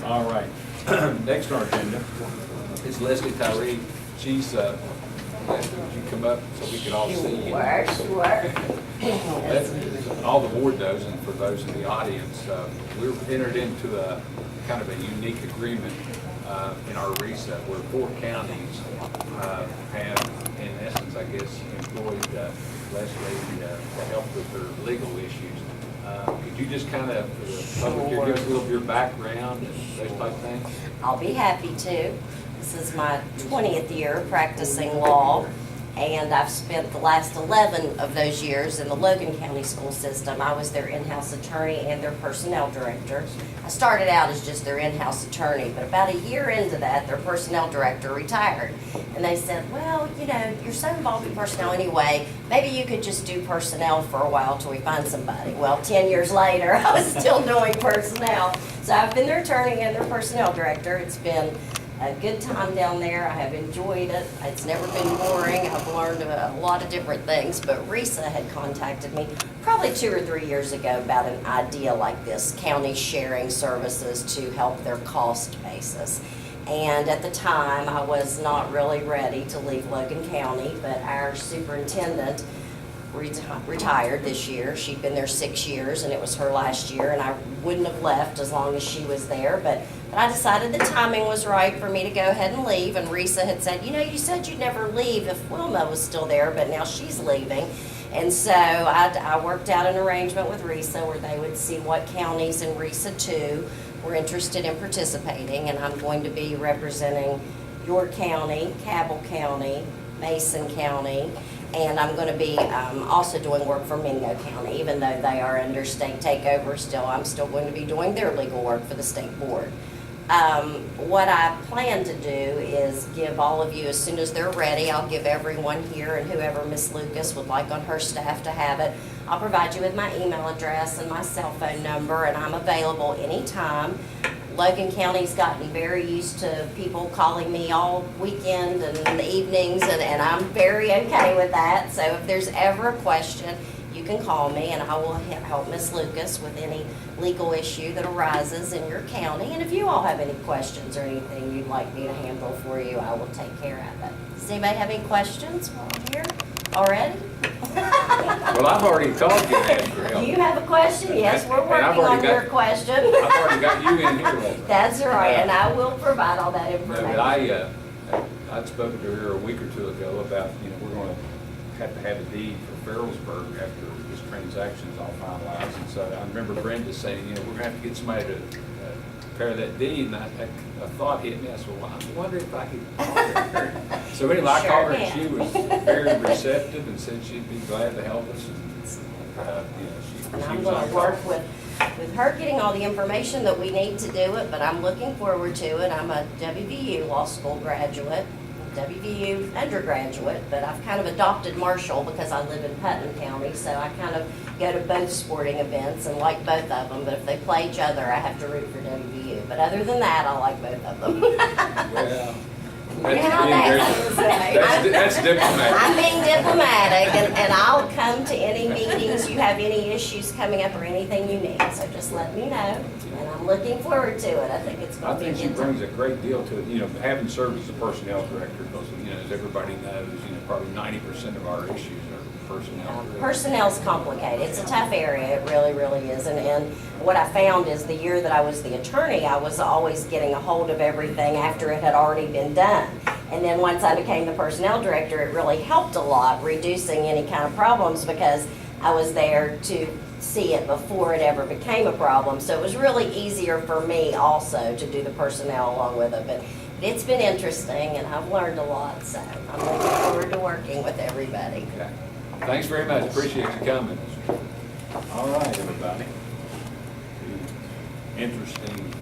All right. Next on our agenda is Leslie Tyree. She's, would you come up so we can all see you? Sure. All the board knows, and for those in the audience, we've entered into a kind of a unique agreement in our RESA where 4 counties have, in essence, I guess, employed Leslie to help with their legal issues. Could you just kind of, for the public here, give us a little of your background and those type of things? I'll be happy to. This is my 20th year practicing law, and I've spent the last 11 of those years in the Logan County school system. I was their in-house attorney and their personnel director. I started out as just their in-house attorney, but about a year into that, their personnel director retired. And they said, well, you know, you're so involved in personnel anyway, maybe you could just do personnel for a while till we find somebody. Well, 10 years later, I was still doing personnel. So I've been their attorney and their personnel director. It's been a good time down there. I have enjoyed it. It's never been boring. I've learned a lot of different things, but RESA had contacted me probably 2 or 3 years ago about an idea like this, counties sharing services to help their cost basis. And at the time, I was not really ready to leave Logan County, but our superintendent retired this year. She'd been there 6 years, and it was her last year, and I wouldn't have left as long as she was there, but I decided the timing was right for me to go ahead and leave, and RESA had said, you know, you said you'd never leave if Wilma was still there, but now she's leaving. And so I worked out an arrangement with RESA where they would see what counties in RESA 2 were interested in participating, and I'm going to be representing York County, Cabell County, Mason County, and I'm going to be also doing work for Mingo County. Even though they are under state takeover still, I'm still going to be doing their legal work for the state board. What I plan to do is give all of you, as soon as they're ready, I'll give everyone here and whoever Miss Lucas would like on her staff to have it. I'll provide you with my email address and my cell phone number, and I'm available anytime. Logan County's gotten very used to people calling me all weekend and in the evenings, and I'm very okay with that. So if there's ever a question, you can call me, and I will help Miss Lucas with any legal issue that arises in your county. And if you all have any questions or anything you'd like me to handle for you, I will take care of it. Does anybody have any questions while I'm here already? Well, I've already called you and asked for help. You have a question? Yes, we're And I've working already on your got- question. I've already got you in here. Leslie. That's right, Yeah. and I will provide all that No, information. but I'd spoken to her a week or 2 ago about, you know, we're going to have a deed for Farrellsburg after this transaction's all finalized. And so I remember Brenda saying, you know, we're going to have to get somebody to prepare that deed. And a thought hit me. I said, well, I'm wondering if I could call her. So anyway, I Sure called her, and can. she was very receptive and said she'd be glad to help us. And, you know, And she I'm was going on to call. work with her getting all the information that we need to do it, but I'm looking forward to it. I'm a WVU law school graduate, WVU undergraduate, but I've kind of adopted Marshall because I live in Putnam County, so I kind of go to both sporting events and like both of them, but if they play each other, I have to root for WVU. But other than that, I like both of them. Well, that's diplomatic. I'm being diplomatic, and I'll come to any meetings, you have any issues coming up or anything you need, so just let me know, and I'm looking forward to it. I think it's I going to be a think she good time. brings a great deal to it, you know, having served as a personnel director, because, you know, as everybody knows, you know, probably 90% of our issues are personnel. Personnel's complicated. It's a tough area. It really, really is. And what I found is the year that I was the attorney, I was always getting a hold of everything after it had already been done. And then once I became the personnel director, it really helped a lot, reducing any kind of problems because I was there to see it before it ever became a problem. So it was really easier for me also to do the personnel along with it. But it's been interesting, and I've learned a lot. So I'm looking forward to working with everybody. Okay. Thanks very much. Appreciate you coming. All right, everybody. Interesting.